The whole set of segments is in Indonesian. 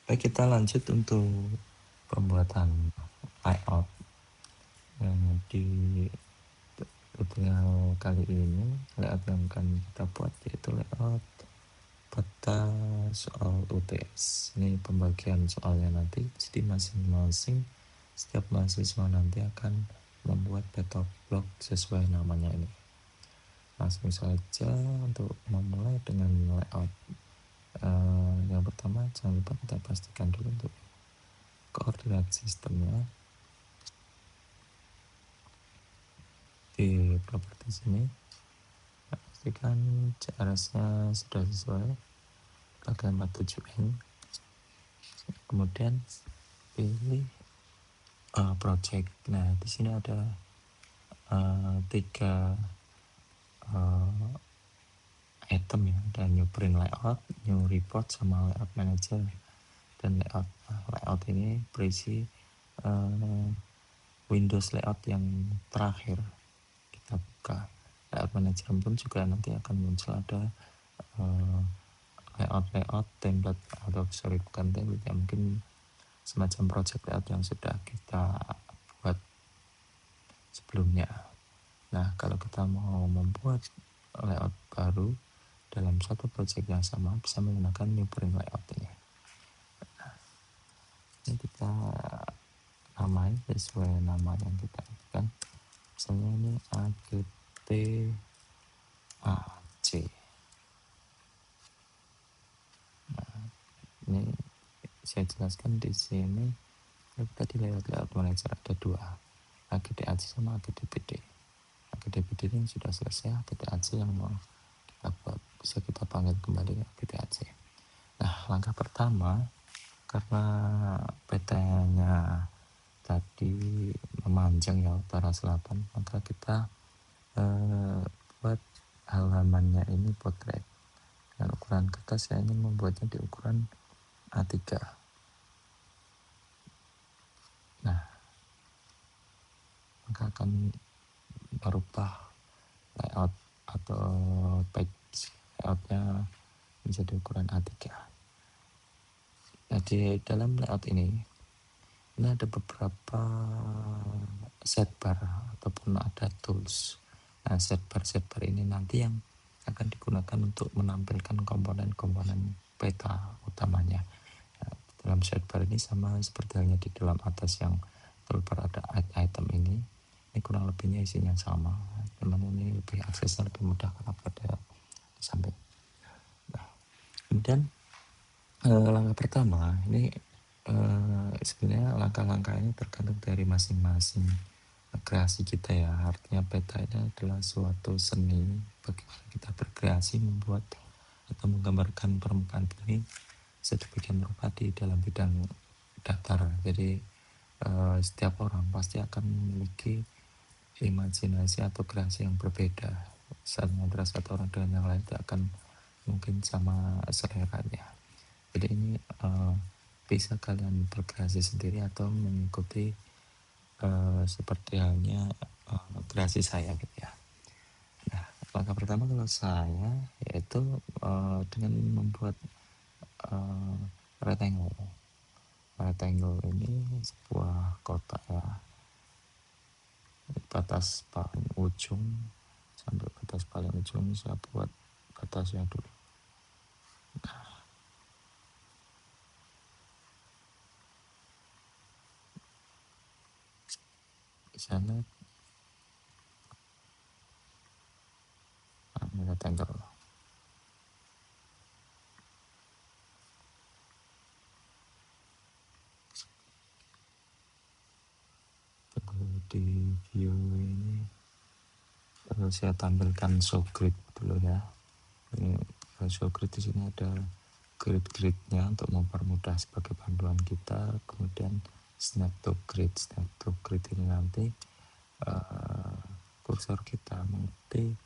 Baik, kita lanjut untuk pembuatan layout di tutorial kali ini. Layout yang akan kita buat yaitu layout peta soal UTS. Ini pembagian soalnya nanti, jadi masing-masing setiap mahasiswa nanti akan membuat peta blok sesuai namanya ini. Langsung saja untuk memulai dengan layout. Yang pertama, jangan lupa kita pastikan dulu untuk koordinat sistemnya. Di properti sini pastikan CRS-nya sudah sesuai, pakai 47N. Kemudian pilih project. Nah, di sini ada 3 item ya, ada new print layout, new report, sama layout manager. Dan layout ini berisi Windows layout yang terakhir kita buka. Layout manager pun juga nanti akan muncul ada layout template, atau bukan template ya, mungkin semacam project layout yang sudah kita buat sebelumnya. Nah, kalau kita mau membuat layout baru dalam satu project yang sama, bisa menggunakan new print layout ini. Nah, ini kita namai sesuai nama yang kita inginkan. Misalnya ini AGT AC. Nah, ini saya jelaskan di sini. Tadi layout manager ada 2, AGDAC sama AGDPD. AGDPD ini sudah selesai, AGDAC yang mau kita buat, bisa kita panggil kembali AGDAC. Nah, langkah pertama, karena petanya tadi memanjang ya utara selatan, maka kita buat halamannya ini potret. Dengan ukuran kertas, saya ingin membuatnya di ukuran A3. Nah, maka akan merubah layout atau page layoutnya menjadi ukuran A3. Nah, di dalam layout ini ada beberapa setbar ataupun ada tools. Nah, setbar ini nanti yang akan digunakan untuk menampilkan komponen-komponen peta utamanya. Nah, dalam setbar ini sama seperti halnya di dalam atas yang toolbar ada item ini kurang lebihnya isinya sama, teman ini lebih aksesnya lebih mudah karena pada samping. Nah, kemudian langkah pertama ini sebenarnya langkah-langkah ini tergantung dari masing-masing kreasi kita ya. Artinya peta ini adalah suatu seni bagaimana kita berkreasi membuat atau menggambarkan permukaan bumi sedemikian rupa di dalam bidang datar. Jadi setiap orang pasti akan memiliki imajinasi atau kreasi yang berbeda. Misalnya antara satu orang dengan yang lain itu akan mungkin sama seleranya. Jadi ini bisa kalian berkreasi sendiri atau mengikuti seperti halnya kreasi saya gitu ya. Nah, langkah pertama kalau saya yaitu dengan membuat rectangle. Rectangle ini sebuah kotak ya, batas paling ujung sampai batas paling ujung saya buat batasnya dulu. Nah, di sana rectangle. Di view ini saya tampilkan show grid dulu ya. Ini show grid di sini ada grid-gridnya untuk mempermudah sebagai panduan kita. Kemudian snap to grid ini nanti kursor kita mengerti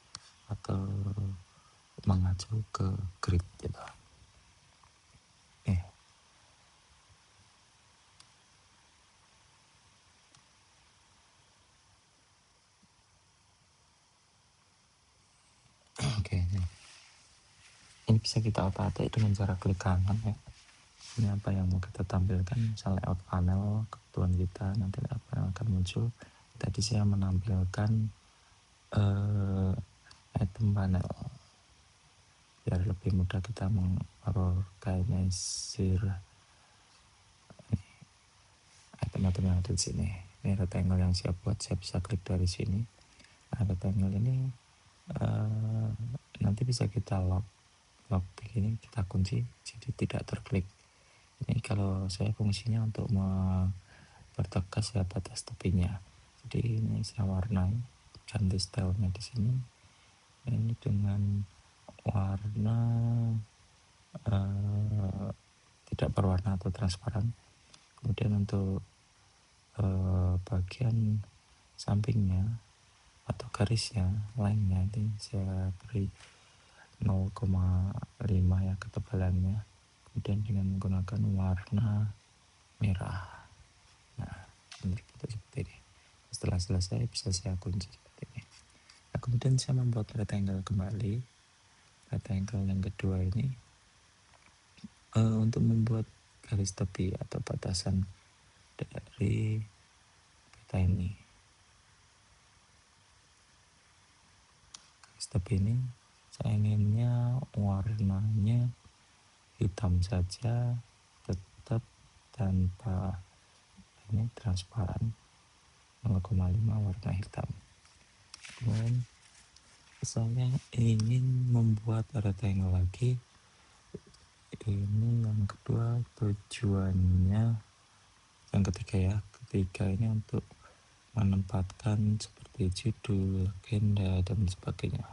atau mengacu ke grid gitu. Oke, ini bisa kita otak-atik dengan cara klik kanan ya. Ini apa yang mau kita tampilkan, misalnya layout panel kebutuhan kita, nanti apa yang akan muncul. Tadi saya menampilkan item panel biar lebih mudah kita mengorganisir item-item yang ada di sini. Ini rectangle yang siap buat, saya bisa klik dari sini. Nah, rectangle ini nanti bisa kita lock begini, kita kunci jadi tidak terklik. Ini kalau saya fungsinya untuk mempertegas ya batas tepinya. Jadi ini saya warnai, ganti stylenya di sini. Ini dengan warna tidak berwarna atau transparan. Kemudian untuk bagian sampingnya atau garisnya, line-nya ini saya beri 0,5 ya ketebalannya. Kemudian dengan menggunakan warna merah. Nah, bentuk seperti ini. Setelah selesai bisa saya kunci seperti ini. Nah, kemudian saya membuat rectangle kembali. Rectangle yang kedua ini untuk membuat garis tepi atau batasan dari peta ini. Garis tepi ini saya inginnya warnanya hitam saja, tetap tanpa ini transparan, 0,5 warna hitam. Kemudian saya ingin membuat rectangle lagi. Ini yang kedua, tujuannya yang ketiga ya, ketiga ini untuk menempatkan seperti judul, legenda dan sebagainya.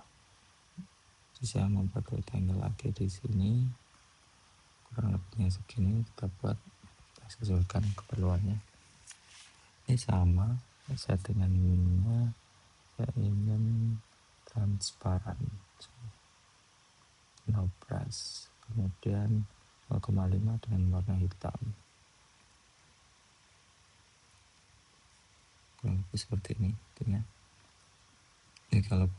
Jadi saya membuat rectangle lagi di sini, kurang lebihnya segini, kita buat, kita sesuaikan keperluannya. Ini sama settingannya, saya ingin transparan, no brush, kemudian 0,5 dengan warna hitam, kurang lebih seperti ini. Ini kalau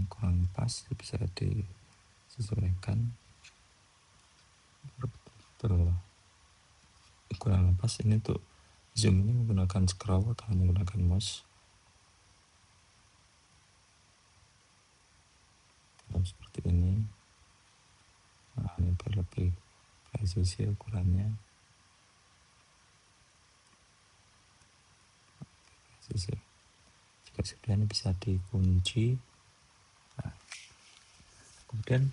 kurang pas bisa disesuaikan. Betul. Kurang pas ini untuk zoom ini menggunakan scroll atau menggunakan mouse. Seperti ini. Nah, ini biar lebih presisi ukurannya. Presisi. Jika sudah ini bisa dikunci. Nah, kemudian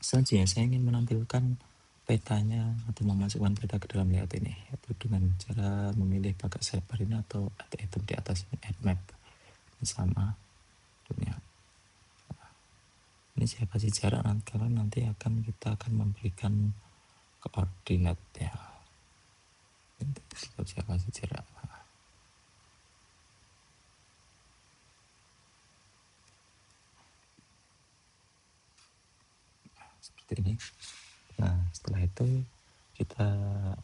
selanjutnya saya ingin menampilkan petanya atau memasukkan peta ke dalam layout ini, yaitu dengan cara memilih pakai sidebar ini atau item di atas add map. Ini sama dunia. Ini saya kasih jarak karena nanti kita akan memberikan koordinat ya. Saya kasih jarak. Seperti ini. Nah, setelah itu kita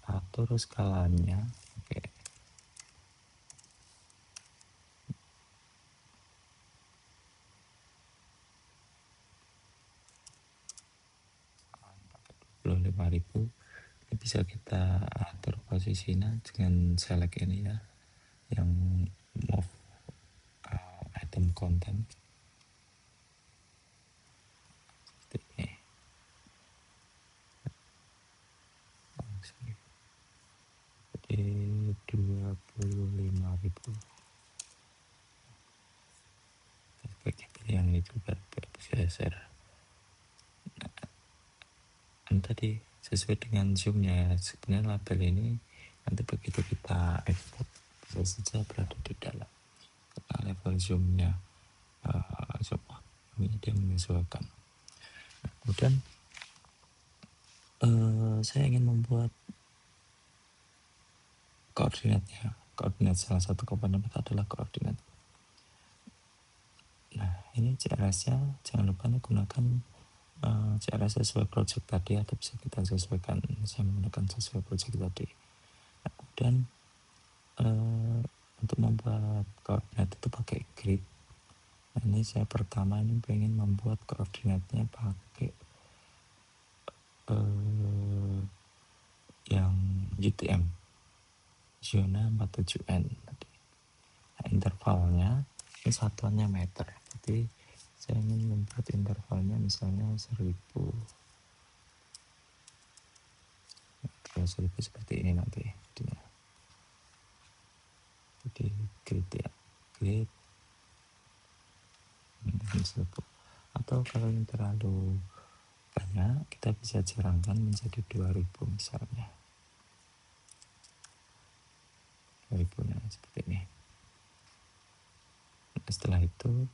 atur skalanya. Oke. Pakai 25.000. Ini bisa kita atur posisinya dengan select ini ya, yang move item content. Seperti ini. Jadi 25.000. Sebagai yang ini juga bergeser. Tadi sesuai dengan zoomnya, sebenarnya label ini nanti begitu kita export bisa saja berada di dalam, karena level zoomnya zoom ini dia menyesuaikan. Kemudian saya ingin membuat koordinatnya. Koordinat salah satu komponen adalah koordinat. Nah, ini CRS-nya jangan lupa gunakan CRS sesuai project tadi atau bisa kita sesuaikan. Saya menggunakan sesuai project tadi. Nah, kemudian untuk membuat koordinat itu pakai grid. Nah, ini saya pertama ini pengen membuat koordinatnya pakai UTM zona 47N tadi. Nah, intervalnya ini satuannya meter, jadi saya ingin membuat intervalnya misalnya 1000 seperti ini nanti jadinya. Jadi grid ya, grid atau kalau yang terlalu banyak kita bisa jarangkan menjadi 2000 misalnya, 2000 nah, seperti ini. Setelah itu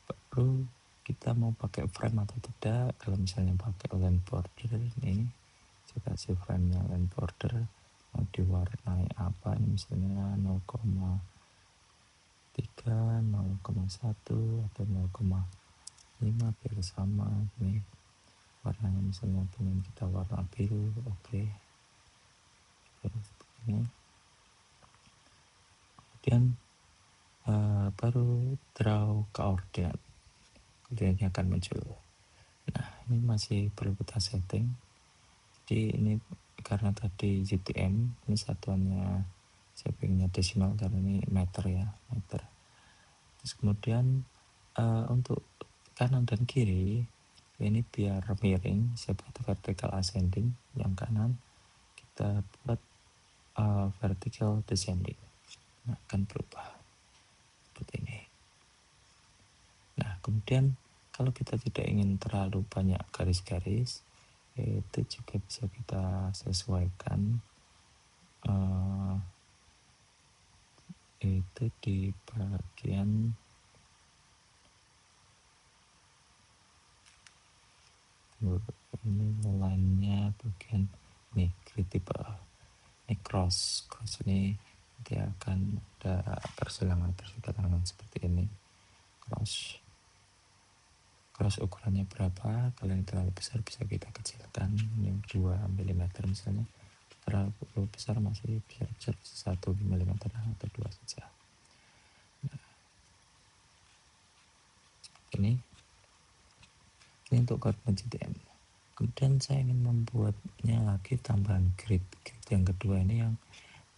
baru kita mau pakai frame atau tidak. Kalau misalnya pakai line border, ini saya kasih frame nya line border, mau diwarnai apa ini misalnya 0,3, 0,1 atau 0,5 biar sama. Ini warnanya misalnya pengen kita warna biru, oke. Ini kemudian baru draw koordinat, koordinatnya akan muncul. Nah, ini masih perlu kita setting. Jadi ini karena tadi UTM, ini satuannya saya pengennya desimal karena ini meter ya, meter. Terus kemudian untuk kanan dan kiri ini biar miring, saya buat vertical ascending. Yang kanan kita buat vertical descending. Nah, akan berubah seperti ini. Nah, kemudian kalau kita tidak ingin terlalu banyak garis-garis, itu juga bisa kita sesuaikan itu di bagian ini line-nya bagian ini critical, ini cross ini dia akan ada persilangan seperti ini. Cross ukurannya berapa, kalau yang terlalu besar bisa kita kecilkan, yang 2 mm misalnya. Terlalu besar masih bisa 1 mm atau 2 saja. Nah, ini untuk koordinat GTM. Kemudian saya ingin membuatnya lagi tambahan grid yang kedua ini yang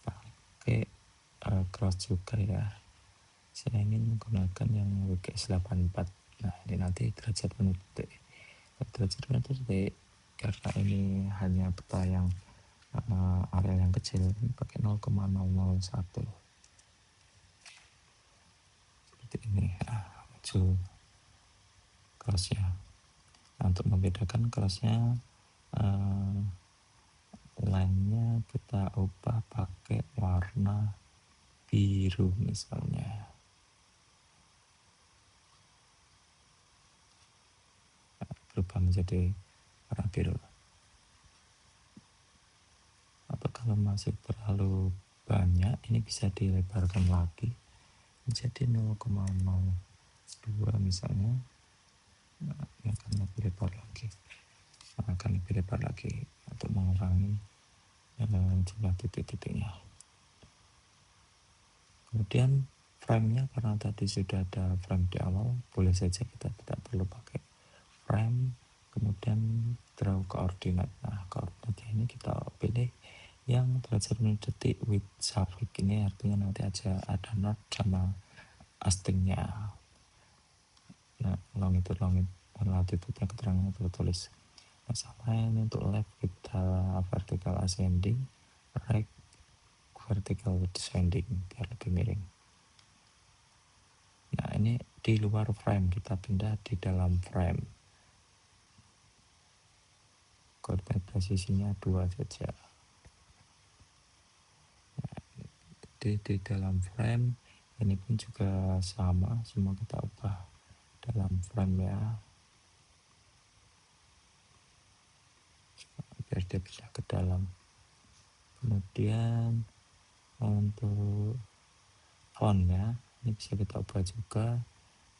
pakai cross juga ya. Saya ingin menggunakan yang WGS 84. Nah, ini nanti derajat menit detik. Derajat menit detik karena ini hanya peta yang area yang kecil, ini pakai 0,001 seperti ini. Muncul crossnya. Nah, untuk membedakan crossnya line-nya kita ubah pakai warna biru misalnya. Berubah menjadi warna biru. Atau kalau masih terlalu banyak, ini bisa dilebarkan lagi menjadi 0,02 misalnya. Nah, ini akan lebih lebar lagi, untuk mengurangi jumlah titik-titiknya. Kemudian frame-nya karena tadi sudah ada frame di awal, boleh saja kita tidak perlu pakai frame. Kemudian draw koordinat. Nah, koordinatnya ini kita pilih yang derajat menit detik with suffix, ini artinya nanti aja ada not sama astingnya. Nah, latitude-nya keterangannya tertulis. Nah, sama ini untuk left kita vertical ascending, right vertical descending biar lebih miring. Nah, ini di luar frame, kita pindah di dalam frame. Koordinat posisinya 2 saja. Nah, di dalam frame ini pun juga sama, semua kita ubah dalam frame ya, biar dia bisa ke dalam. Kemudian untuk fontnya ini bisa kita ubah juga.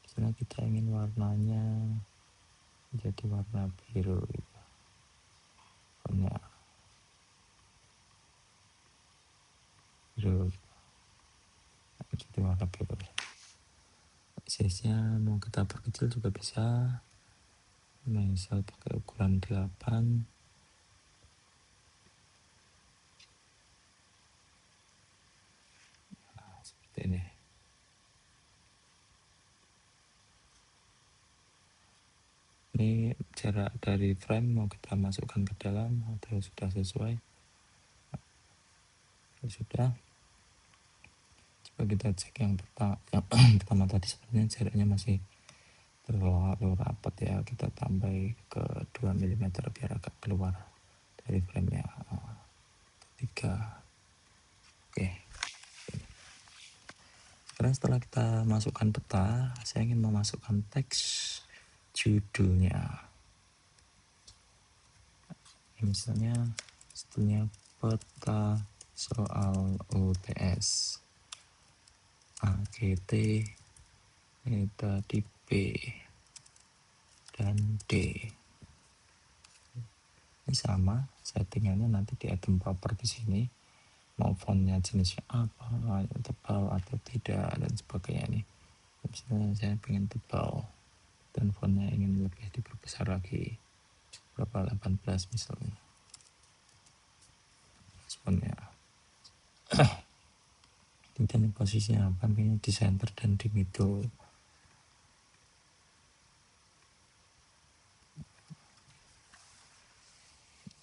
Misalnya kita ingin warnanya jadi warna biru gitu. Fontnya biru, jadi warna biru. Size-nya mau kita perkecil juga bisa, misal pakai ukuran 8. ini. Ini jarak dari frame mau kita masukkan ke dalam atau sudah sesuai? Sudah. Coba kita cek yang pertama tadi, sebenarnya jaraknya masih terlalu rapat ya, kita tambah ke 2 mm biar agak keluar dari frame nya. 3. Oke. Sekarang setelah kita masukkan peta, saya ingin memasukkan teks judulnya. Misalnya judulnya peta soal UTS AGT ini tadi B dan D. Ini sama settingannya nanti di item properti sini, mau fontnya jenisnya apa, tebal atau tidak dan sebagainya. Nih misalnya saya pengen tebal dan fontnya ingin lebih diperbesar lagi, berapa, 18 misalnya fontnya. Dan posisinya apa, pengen di center dan di middle.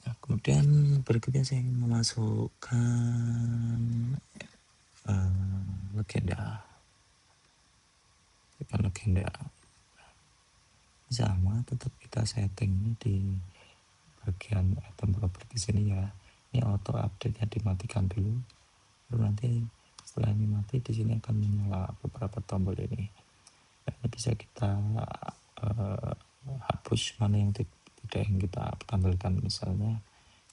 Nah, kemudian berikutnya saya ingin memasukkan legenda. Legenda sama, tetap kita setting di bagian item properti sini ya. Ini auto update nya dimatikan dulu, baru nanti setelah ini mati di sini akan menyala beberapa tombol ini. Dan ini bisa kita hapus mana yang tidak ingin kita tampilkan, misalnya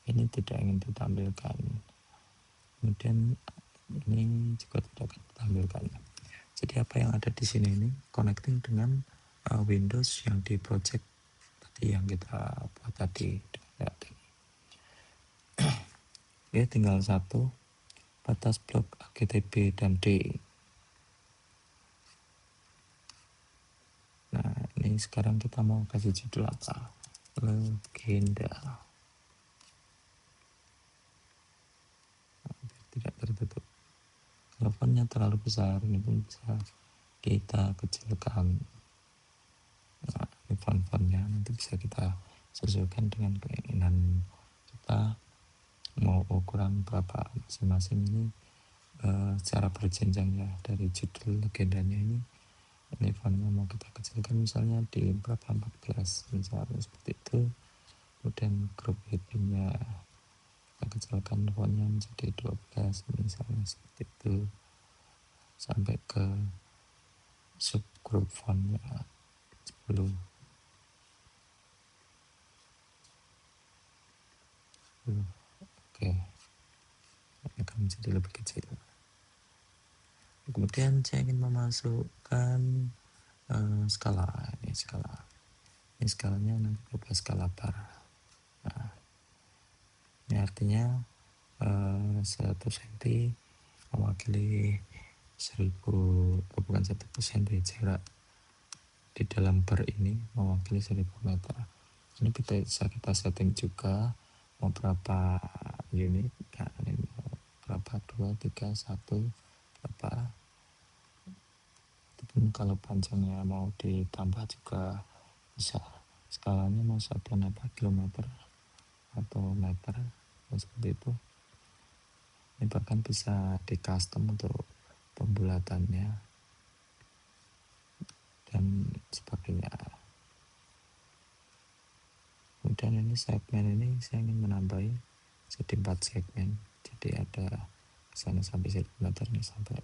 ini tidak ingin ditampilkan, kemudian ini juga tidak akan ditampilkan. Jadi apa yang ada di sini ini connecting dengan Windows yang di project tadi yang kita buat tadi. Ya, tinggal satu, batas blok AGTB dan D. Nah, ini sekarang kita mau kasih judul apa? Legenda. Tidak tertutup. Kalau fontnya terlalu besar, ini pun bisa kita kecilkan. Nah, ini font-fontnya nanti bisa kita sesuaikan dengan keinginan kita, mau ukuran berapa masing-masing. Ini secara berjenjang ya, dari judul legendanya ini fontnya mau kita kecilkan misalnya di berapa, 14 misalnya seperti itu. Kemudian grup headingnya kita kecilkan fontnya menjadi 12 misalnya seperti itu, sampai ke subgroup fontnya 10. Oke, ini akan menjadi lebih kecil. Kemudian saya ingin memasukkan skala. Ini skalanya nanti berubah skala bar. Nah, ini artinya 1 cm mewakili 1000, bukan 1 cm, jarak di dalam bar ini mewakili 1000 meter. Ini bisa kita setting juga mau berapa unit, nah, ini berapa, 2, 3, 1, berapa. Ataupun kalau panjangnya mau ditambah juga bisa, skalanya mau 1 kilometer atau meter seperti itu. Ini bahkan bisa di custom untuk pembulatannya dan sebagainya. Kemudian ini segmen ini saya ingin menambahi jadi 4 segmen, jadi ada kesana sampai 1 meter nih, sampai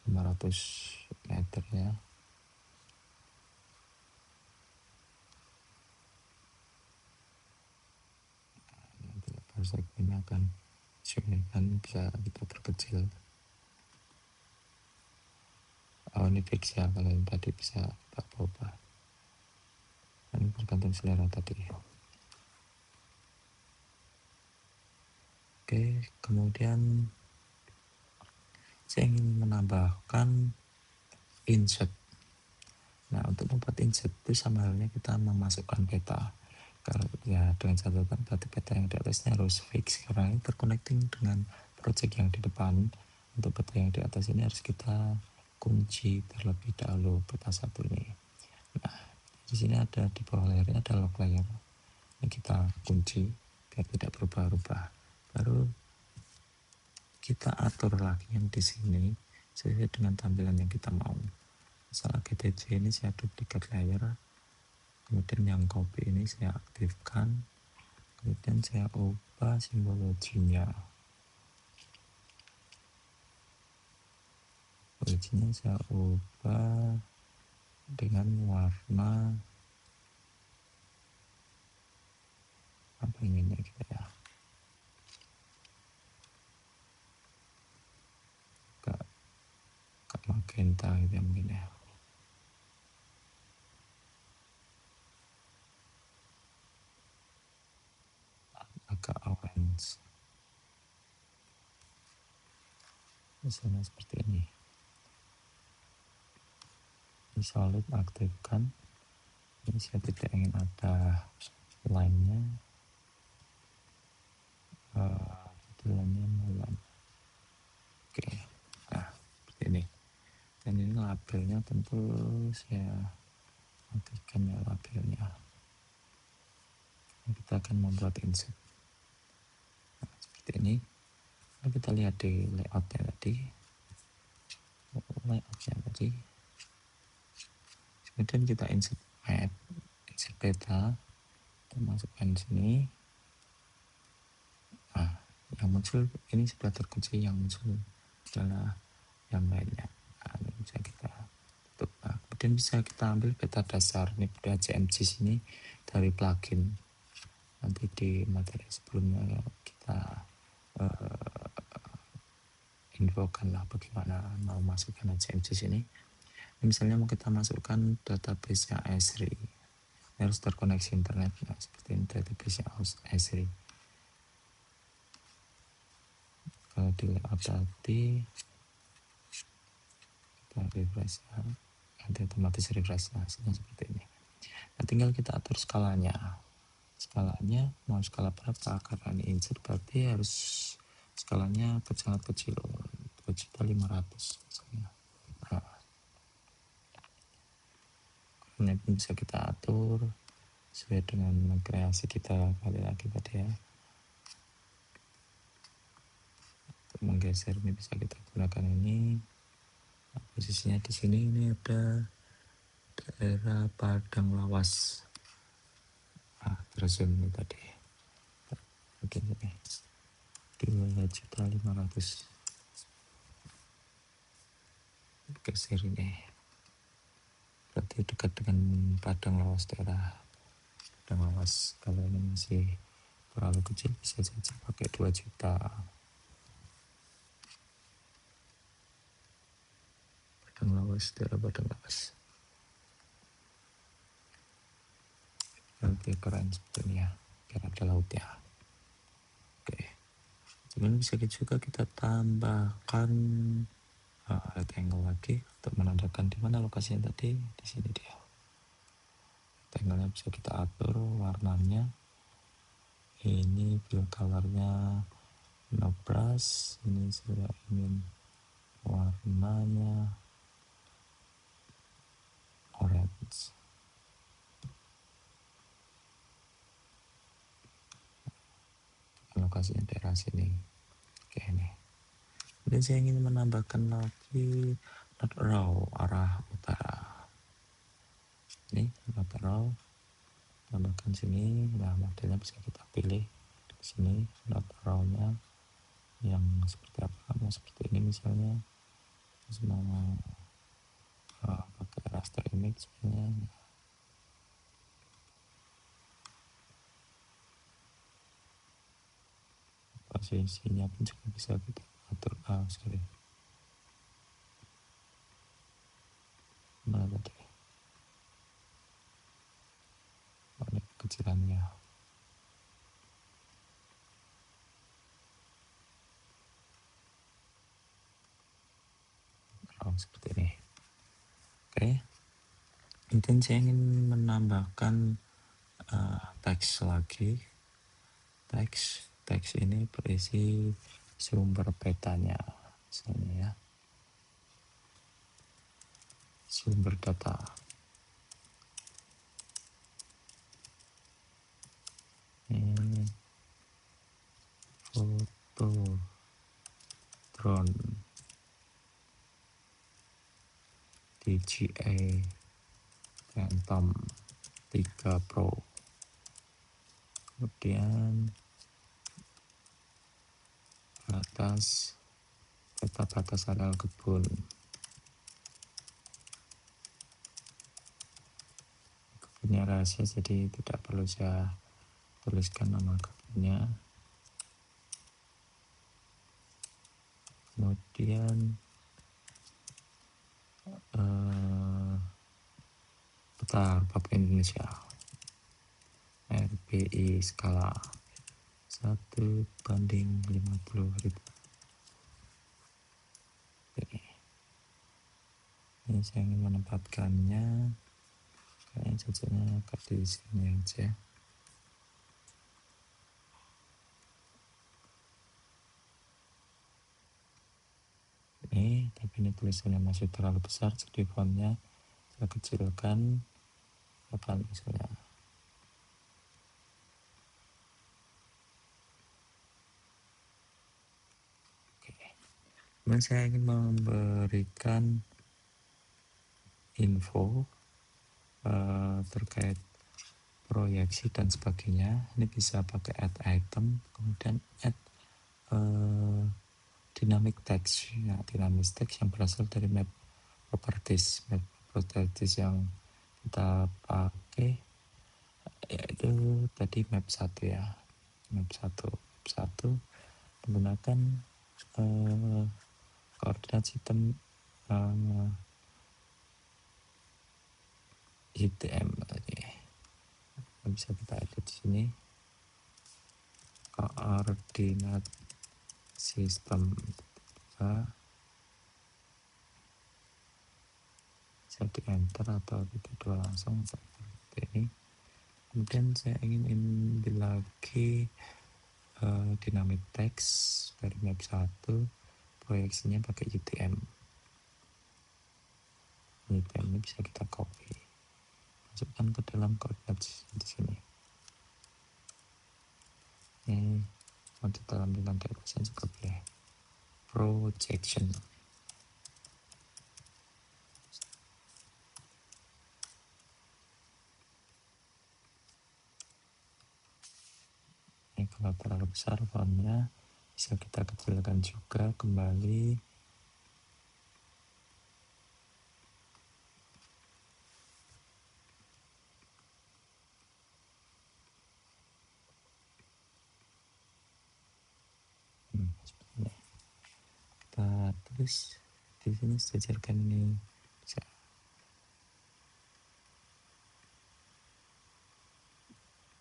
500 meter ya. Nanti lebar segmennya akan bisa kita perkecil. Ini fix ya, kalau yang tadi bisa kita ubah. Ini tergantung selera tadi. Oke, kemudian saya ingin menambahkan insert. Nah, untuk membuat insert itu sama halnya kita memasukkan peta. Kalau ya dengan catatan berarti peta yang di atasnya harus fix karena ini terconnecting dengan project yang di depan. Untuk peta yang di atas ini harus kita kunci terlebih dahulu peta satu ini. Nah, di sini ada di bawah layarnya ada lock layer. Ini kita kunci biar tidak berubah-ubah. Baru kita atur lagi yang di sini sesuai dengan tampilan yang kita mau. Misalnya GTC ini saya duplikat layer, kemudian yang copy ini saya aktifkan, kemudian saya ubah simbologinya. Simbologinya saya ubah dengan warna apa inginnya kita ya, agak magenta gitu ya mungkin ya. Agak orange. Misalnya seperti ini. Ini solid aktifkan. Ini saya tidak ingin ada line-nya. Line-nya mulai. Oke. Nah, seperti ini. Dan ini labelnya tentu saya aktifkan ya labelnya. Kita akan membuat insert. Nah, seperti ini. Nah, kita lihat di layoutnya tadi. Kemudian kita insert map, insert peta, kita masukkan sini. Nah, yang muncul ini sudah terkunci, yang muncul adalah yang lainnya. Nah, ini bisa kita tutup. Nah, kemudian bisa kita ambil peta dasar ini pada CMG sini dari plugin. Nanti di materi sebelumnya kita infokan lah bagaimana mau masukkan CMG sini. Misalnya mau kita masukkan database nya Esri, harus terkoneksi internet. Nah, seperti ini database nya Esri. Kalau di layout tadi kita refresh ya, nanti otomatis refresh hasilnya seperti ini. Nah, tinggal kita atur skalanya. Skalanya mau skala berapa, karena ini insert berarti harus skalanya sangat kecil, 2.500.000 misalnya. Nah, ini bisa kita atur sesuai dengan kreasi kita kali lagi tadi ya. Untuk menggeser ini bisa kita gunakan ini. Nah, posisinya di sini ini ada daerah Padang Lawas. Nah, terzoom ini tadi. Oke, ini 2.500.000. Geser ini. Berarti dekat dengan Padang Lawas, daerah Padang Lawas. Kalau ini masih terlalu kecil bisa saja pakai 2 juta. Padang Lawas, daerah Padang Lawas. Nanti keren seperti ini ya, biar ada laut ya. Oke, kemudian bisa juga kita tambahkan rectangle lagi untuk menandakan di mana lokasinya tadi. Di sini dia. Rectangle-nya bisa kita atur warnanya. Ini fill colornya no brush. Ini saya ingin warnanya orange. Lokasinya daerah sini. Oke, ini. Kemudian saya ingin menambahkan lagi not raw arah utara. Ini not raw, tambahkan sini. Nah, modelnya bisa kita pilih di sini. Not raw-nya yang seperti apa? Mau seperti ini misalnya. Terus mau pakai raster image misalnya. Posisinya pun juga bisa kita atur. Sorry. Mana tadi? Ini kecilannya. Seperti ini. Oke. Kemudian saya ingin menambahkan teks lagi. Teks ini berisi sumber petanya. misalnya ya, sumber data. Ini foto drone DJI Phantom 3 Pro. Kemudian peta batas areal kebun. Kebunnya rahasia, jadi tidak perlu saya tuliskan nama kebunnya. Kemudian peta Papua Indonesia, RPI skala 1:50.000. Oke. Ini saya ingin menempatkannya, kayaknya cocoknya di sini aja. Ini, tapi ini tulisannya masih terlalu besar, jadi fontnya saya kecilkan. Apa misalnya? Oke. Kemudian saya ingin memberikan info terkait proyeksi dan sebagainya. Ini bisa pakai add item, kemudian add dynamic text. Ya, dynamic text yang berasal dari map properties. Map properties yang kita pakai yaitu tadi map 1 ya. Map 1 menggunakan koordinat sistem UTM. Bisa kita edit di sini, koordinat sistem. Bisa di enter atau kita dua langsung seperti ini. Kemudian saya ingin ambil lagi dynamic text dari map 1, proyeksinya pakai UTM. UTM ini bisa kita copy, masukkan ke dalam koordinat di sini. Ini untuk dalam lantai pasang juga boleh. Projection. Ini kalau terlalu besar fontnya bisa kita kecilkan juga kembali. Kita tulis di sini, sejajarkan ini bisa.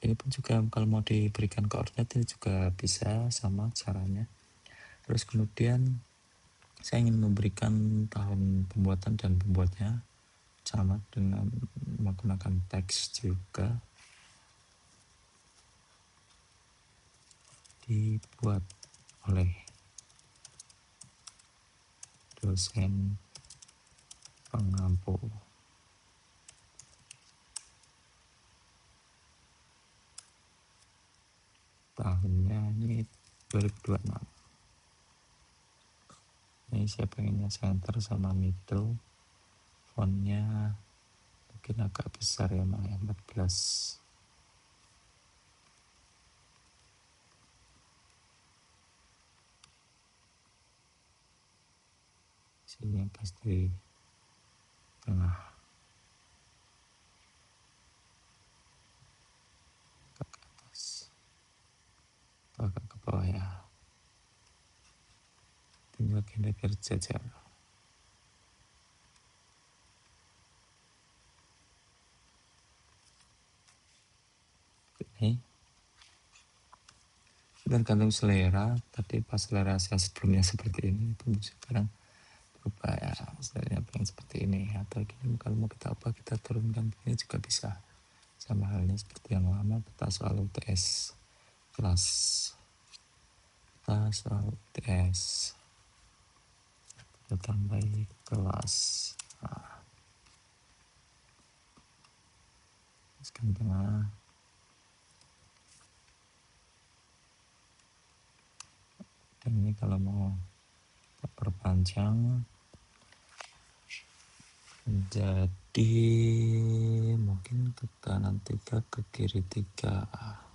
Ini pun juga kalau mau diberikan koordinat ini juga bisa sama caranya. Terus kemudian saya ingin memberikan tahun pembuatan dan pembuatnya sama dengan menggunakan teks juga. Dibuat oleh dosen pengampu. Tahunnya ini 2026. Ini saya pengennya center sama middle, fontnya mungkin agak besar ya, 14. Sini yang pasti tengah ke atas atau agak ke bawah ya, tinggal kita berjajar. Ini tergantung selera, tadi pas selera saya sebelumnya seperti ini, itu sekarang berubah ya, seleranya pengen seperti ini, atau gini kalau mau kita apa kita turunkan ini juga bisa. Sama halnya seperti yang lama, peta soal UTS kelas, peta soal UTS. kita tambahi kelas. Sekarang tengah. Dan ini kalau mau perpanjang jadi mungkin ke kanan 3 ke kiri 3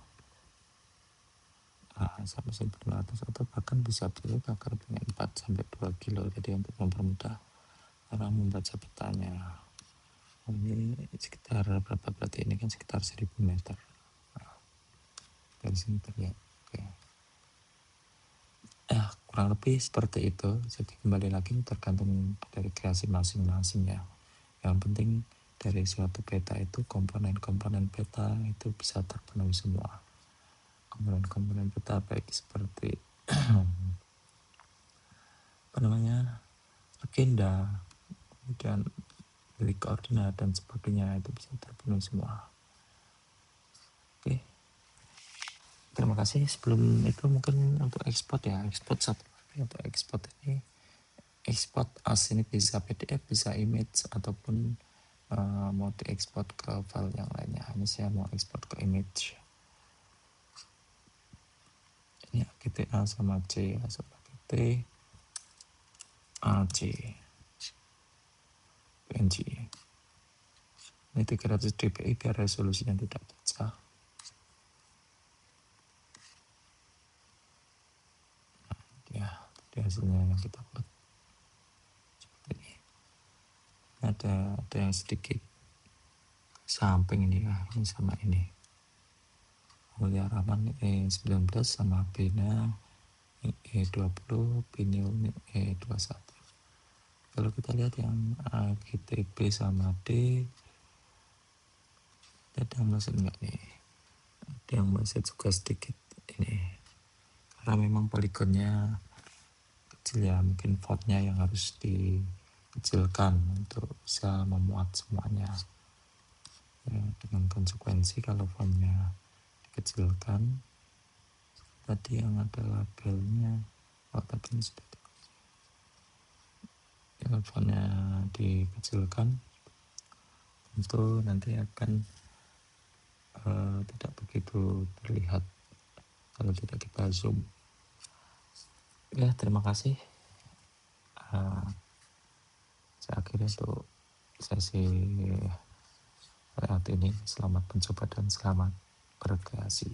sampai 1.500 atau bahkan bisa pilih akar punya 4 sampai 2 kilo. Jadi untuk mempermudah orang membaca petanya. Ini sekitar berapa berarti, ini kan sekitar 1000 meter. Dari sini terlihat. Oke. Kurang lebih seperti itu. Jadi kembali lagi tergantung dari kreasi masing-masing ya. Yang penting dari suatu peta itu komponen-komponen peta itu bisa terpenuhi semua. Komponen-komponen peta baik seperti legenda, kemudian milik koordinat dan sebagainya itu bisa terpenuhi semua. Oke. Terima kasih. Sebelum itu mungkin untuk ekspor ya, ekspor satu lagi untuk ekspor ini, ekspor as ini bisa PDF, bisa image ataupun mau diekspor ke file yang lainnya. Ini saya mau ekspor ke image. Ini GTA sama C ya, seperti AC PNG. Ini 300 dpi biar resolusinya tidak pecah. Ya, di hasilnya yang kita buat seperti ini. Ada yang sedikit samping ini ya, ini sama ini. Mulia Rahman E19 sama Bena E20, Pinil E21. Kalau kita lihat yang GTB sama D, ada yang meleset enggak nih? Ada yang meleset juga sedikit ini. Karena memang poligonnya kecil ya, mungkin fontnya yang harus dikecilkan untuk bisa memuat semuanya. Ya, dengan konsekuensi kalau fontnya dikecilkan, tadi yang ada labelnya, tapi ini sudah kalau fontnya dikecilkan tentu nanti akan tidak begitu terlihat kalau tidak kita zoom. Ya, terima kasih. Saya akhiri untuk sesi layout ini. Selamat mencoba dan selamat berkreasi.